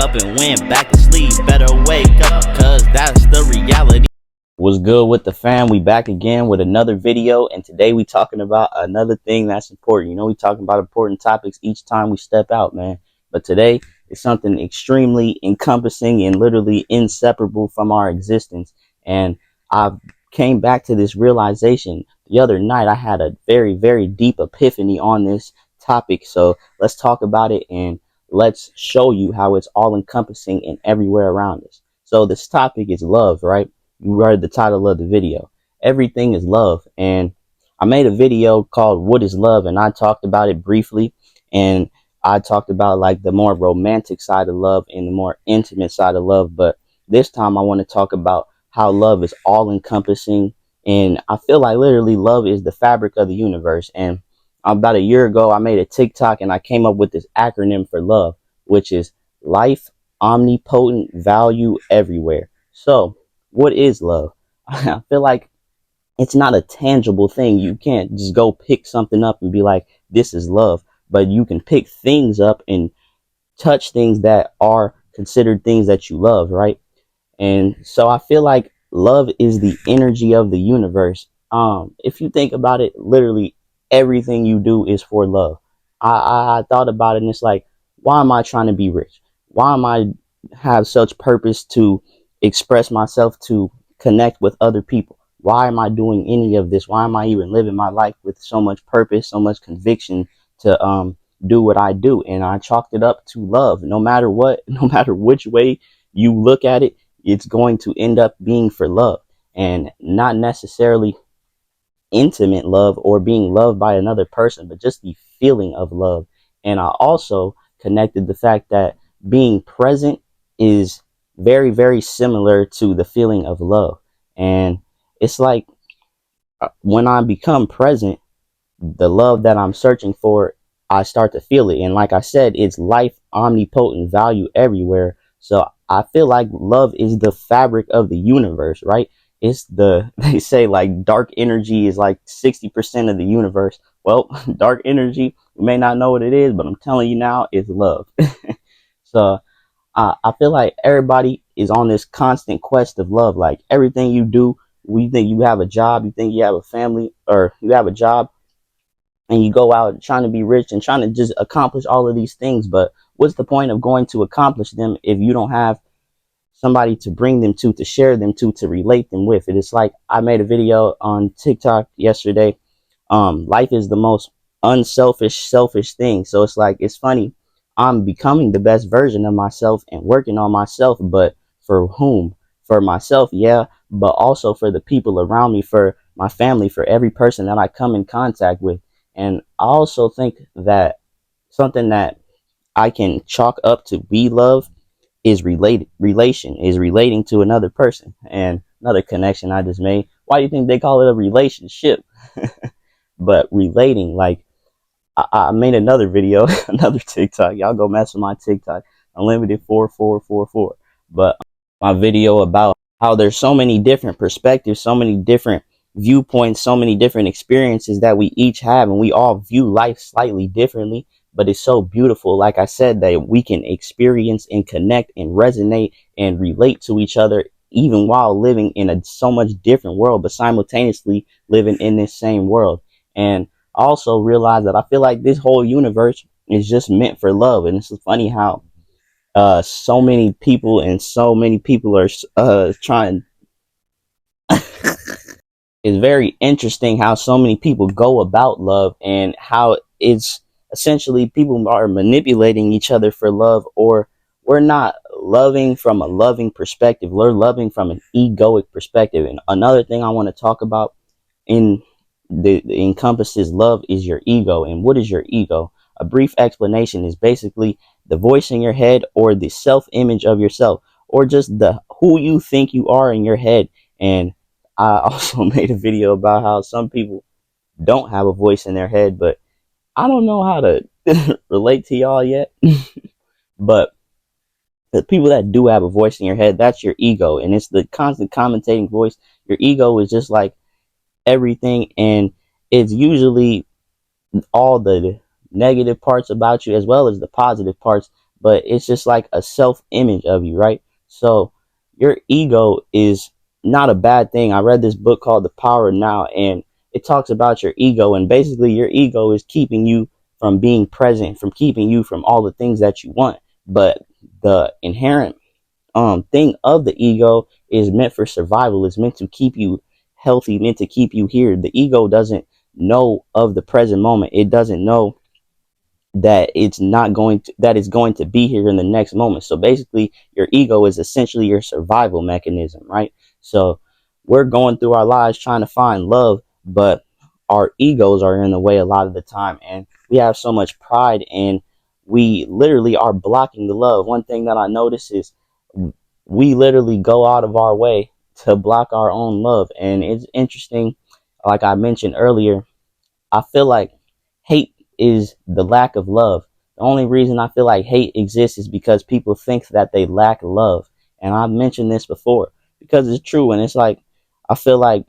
up and went back to sleep. Better wake up, cause that's the reality. What's good with the fam? We back again with another video, and today we talking about another thing that's important. You know, we talking about important topics each time we step out, man. But today is something extremely encompassing and literally inseparable from our existence. And I came back to this realization the other night. I had a very, very deep epiphany on this topic. So let's talk about it and let's show you how it's all encompassing and everywhere around us. So this topic is love, right? You read the title of the video. Everything is love. And I made a video called What is Love? And I talked about it briefly. And I talked about like the more romantic side of love and the more intimate side of love. But this time I want to talk about how love is all encompassing. And I feel like literally love is the fabric of the universe. And about a year ago, I made a TikTok and I came up with this acronym for love, which is life, omnipotent, value, everywhere. So what is love? I feel like it's not a tangible thing. You can't just go pick something up and be like, this is love. But you can pick things up and touch things that are considered things that you love, right? And so I feel like love is the energy of the universe. If you think about it, literally everything you do is for love. I thought about it and it's like, why am I trying to be rich? Why am I have such purpose to express myself, to connect with other people? Why am I doing any of this? Why am I even living my life with so much purpose, so much conviction to do what I do? And I chalked it up to love. No matter what, no matter which way you look at it, it's going to end up being for love, and not necessarily intimate love or being loved by another person, but just the feeling of love. And I also connected the fact that being present is very, very similar to the feeling of love. And it's like when I become present, the love that I'm searching for, I start to feel it. And like I said, it's life, omnipotent, value everywhere. So I feel like love is the fabric of the universe, right? It's they say like dark energy is like 60% of the universe. Well, dark energy, you may not know what it is, but I'm telling you now, it's love. So I feel like everybody is on this constant quest of love. Like everything you do, we think you have a job, you think you have a family, or you have a job, and you go out trying to be rich and trying to just accomplish all of these things. But what's the point of going to accomplish them if you don't have somebody to bring them to share them to relate them with? It is like I made a video on TikTok yesterday. Life is the most unselfish, selfish thing. So it's like, it's funny. I'm becoming the best version of myself and working on myself, but for whom? For myself, yeah, but also for the people around me, for my family, for every person that I come in contact with. And I also think that something that I can chalk up to be love is relating to another person. And another connection I just made, why do you think they call it a relationship? But relating, like I made another video, another TikTok. Y'all go mess with my TikTok, unlimited 4444. But my video about how there's so many different perspectives, so many different viewpoints, so many different experiences that we each have, and we all view life slightly differently. But it's so beautiful, like I said, that we can experience and connect and resonate and relate to each other, even while living in a so much different world, but simultaneously living in this same world. And I also realized that I feel like this whole universe is just meant for love. And it's funny how so many people are trying. It's very interesting how so many people go about love, and how it's essentially people are manipulating each other for love, or we're not loving from a loving perspective. We're loving from an egoic perspective. And another thing I want to talk about in the encompasses love is your ego. And what is your ego? A brief explanation is basically the voice in your head, or the self-image of yourself, or just the who you think you are in your head. And I also made a video about how some people don't have a voice in their head, but I don't know how to relate to y'all yet. But the people that do have a voice in your head, that's your ego. And it's the constant commentating voice. Your ego is just like everything, and it's usually all the negative parts about you as well as the positive parts, but it's just like a self image of you, right? So your ego is not a bad thing. I read this book called The Power of Now, and it talks about your ego, and basically your ego is keeping you from being present, from keeping you from all the things that you want. But the inherent thing of the ego is meant for survival. It's meant to keep you healthy, meant to keep you here. The ego doesn't know of the present moment. It doesn't know that it's going to be here in the next moment. So basically your ego is essentially your survival mechanism, right? So we're going through our lives trying to find love, but our egos are in the way a lot of the time, and we have so much pride, and we literally are blocking the love. One thing that I notice is we literally go out of our way to block our own love. And it's interesting, like I mentioned earlier, I feel like hate is the lack of love. The only reason I feel like hate exists is because people think that they lack love. And I've mentioned this before because it's true. And it's like, I feel like,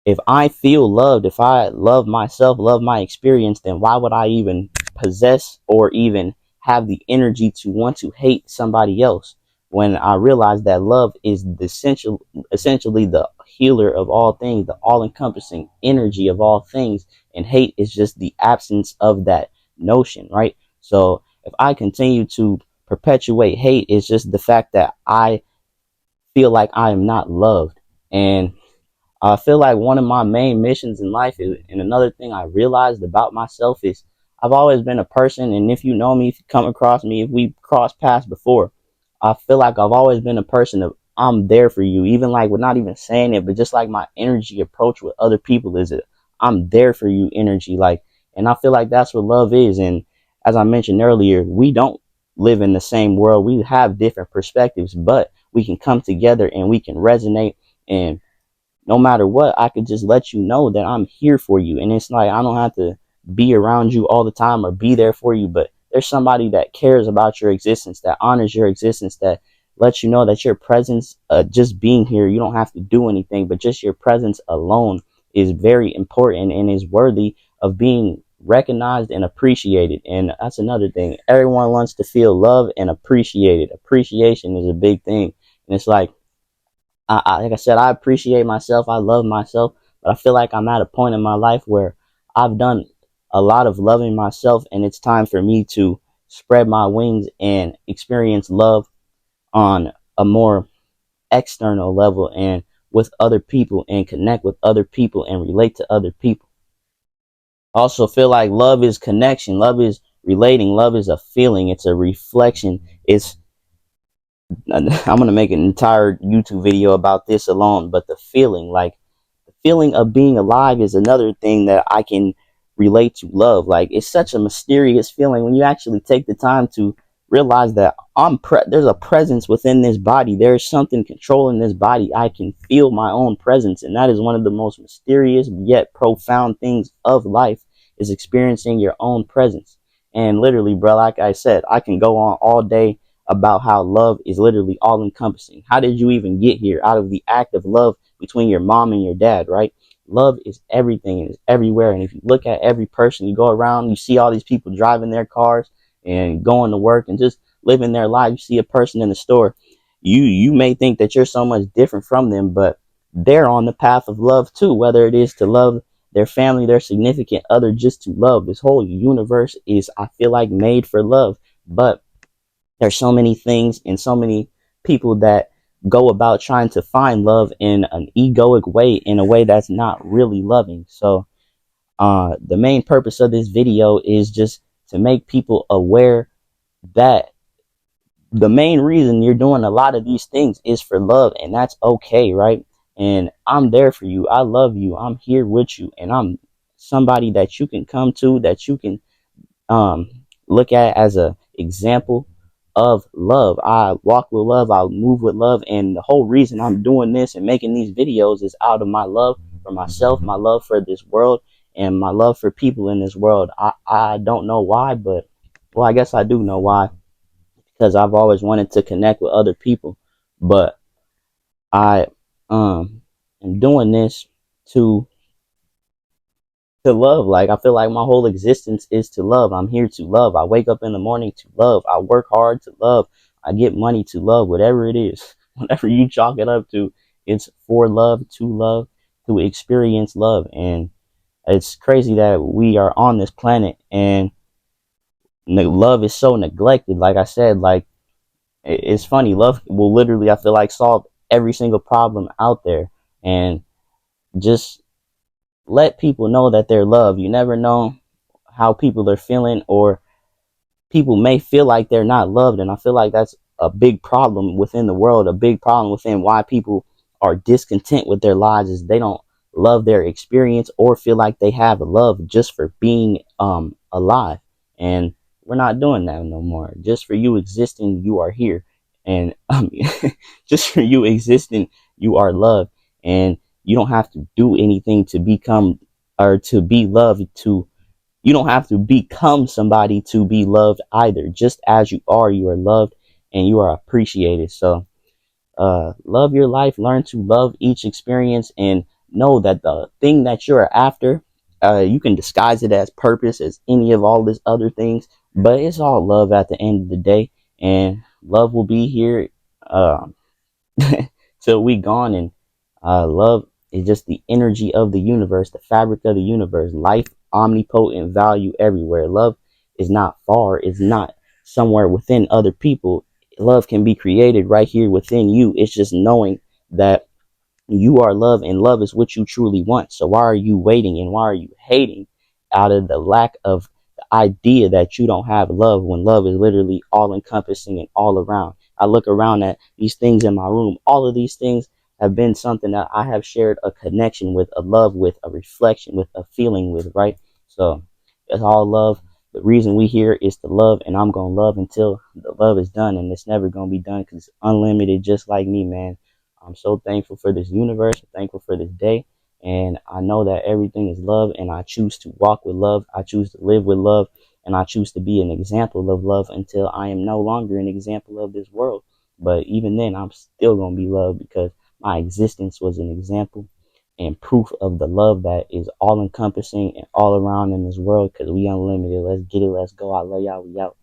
if I feel loved, if I love myself, love my experience, then why would I even possess or even have the energy to want to hate somebody else? When I realize that love is the essentially the healer of all things, the all-encompassing energy of all things, and hate is just the absence of that notion, right? So if I continue to perpetuate hate, it's just the fact that I feel like I am not loved. And I feel like one of my main missions in life is, and another thing I realized about myself is I've always been a person, and if you know me, if you come across me, if we crossed paths before, I feel like I've always been a person of I'm there for you, even like with not even saying it, but just like my energy approach with other people is it I'm there for you energy, like, and I feel like that's what love is. And as I mentioned earlier, we don't live in the same world, we have different perspectives, but we can come together and we can resonate, and no matter what, I could just let you know that I'm here for you. And it's like, I don't have to be around you all the time or be there for you, but there's somebody that cares about your existence, that honors your existence, that lets you know that your presence, just being here, you don't have to do anything, but just your presence alone is very important and is worthy of being recognized and appreciated. And that's another thing. Everyone wants to feel loved and appreciated. Appreciation is a big thing. And it's like, like I said, I appreciate myself. I love myself, but I feel like I'm at a point in my life where I've done a lot of loving myself, and it's time for me to spread my wings and experience love on a more external level and with other people and connect with other people and relate to other people. I also feel like love is connection. Love is relating. Love is a feeling. It's a reflection. I'm gonna make an entire YouTube video about this alone, but the feeling, like the feeling of being alive, is another thing that I can relate to love. Like, it's such a mysterious feeling when you actually take the time to realize that there's a presence within this body. There's something controlling this body. I can feel my own presence, and that is one of the most mysterious yet profound things of life, is experiencing your own presence. And literally, bro, like I said, I can go on all day about how love is literally all encompassing. How did you even get here? Out of the act of love between your mom and your dad, right? Love is everything and is everywhere. And if you look at every person, you go around, you see all these people driving their cars and going to work and just living their life. You see a person in the store, you may think that you're so much different from them, but they're on the path of love too, whether it is to love their family, their significant other, just to love. This whole universe is, I feel like, made for love. But there's so many things and so many people that go about trying to find love in an egoic way, in a way that's not really loving. So the main purpose of this video is just to make people aware that the main reason you're doing a lot of these things is for love, and that's okay, right? And I'm there for you. I love you. I'm here with you, and I'm somebody that you can come to, that you can um, look at as a example of love. I walk with love. I move with love. And the whole reason I'm doing this and making these videos is out of my love for myself, my love for this world, and my love for people in this world. I don't know why, but, well, I guess I do know why, because I've always wanted to connect with other people. But I am doing this to to love. Like, I feel like my whole existence is to love. I'm here to love. I wake up in the morning to love. I work hard to love. I get money to love. Whatever it is, whatever you chalk it up to, it's for love, to experience love. And it's crazy that we are on this planet and love is so neglected. Like I said, like, it's funny. Love will literally, I feel like, solve every single problem out there. And just let people know that they're loved. You never know how people are feeling, or people may feel like they're not loved. And I feel like that's a big problem within the world, a big problem within why people are discontent with their lives, is they don't love their experience or feel like they have love just for being alive. And we're not doing that no more. Just for you existing, you are here. And just for you existing, you are loved. And you don't have to do anything to become or to be loved. To You don't have to become somebody to be loved either. Just as you are loved and you are appreciated. So love your life, learn to love each experience, and know that the thing that you're after, you can disguise it as purpose, as any of all this other things, but it's all love at the end of the day. And love will be here uh, till we gone. And love is just the energy of the universe, the fabric of the universe, life, omnipotent, value everywhere. Love is not far, it's not somewhere within other people. Love can be created right here within you. It's just knowing that you are love, and love is what you truly want. So why are you waiting and why are you hating out of the lack of the idea that you don't have love, when love is literally all encompassing and all around? I look around at these things in my room. All of these things have been something that I have shared a connection with, a love with, a reflection with, a feeling with, right? So it's all love. The reason we here is to love, and I'm going to love until the love is done, and it's never going to be done because it's unlimited, just like me, man. I'm so thankful for this universe. I'm thankful for this day. And I know that everything is love, and I choose to walk with love. I choose to live with love, and I choose to be an example of love until I am no longer an example of this world. But even then, I'm still going to be loved because my existence was an example and proof of the love that is all encompassing and all around in this world, because we unlimited. Let's get it. Let's go. I love y'all. We out.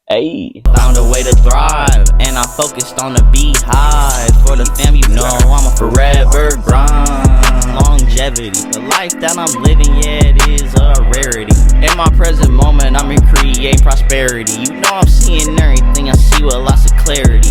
Hey, found a way to thrive, and I focused on the beehive. For the fam, you know I'm a forever grind. Longevity, the life that I'm living, yeah, it is a rarity. In my present moment, I'm in create prosperity. You know I'm seeing everything, I see with lots of clarity.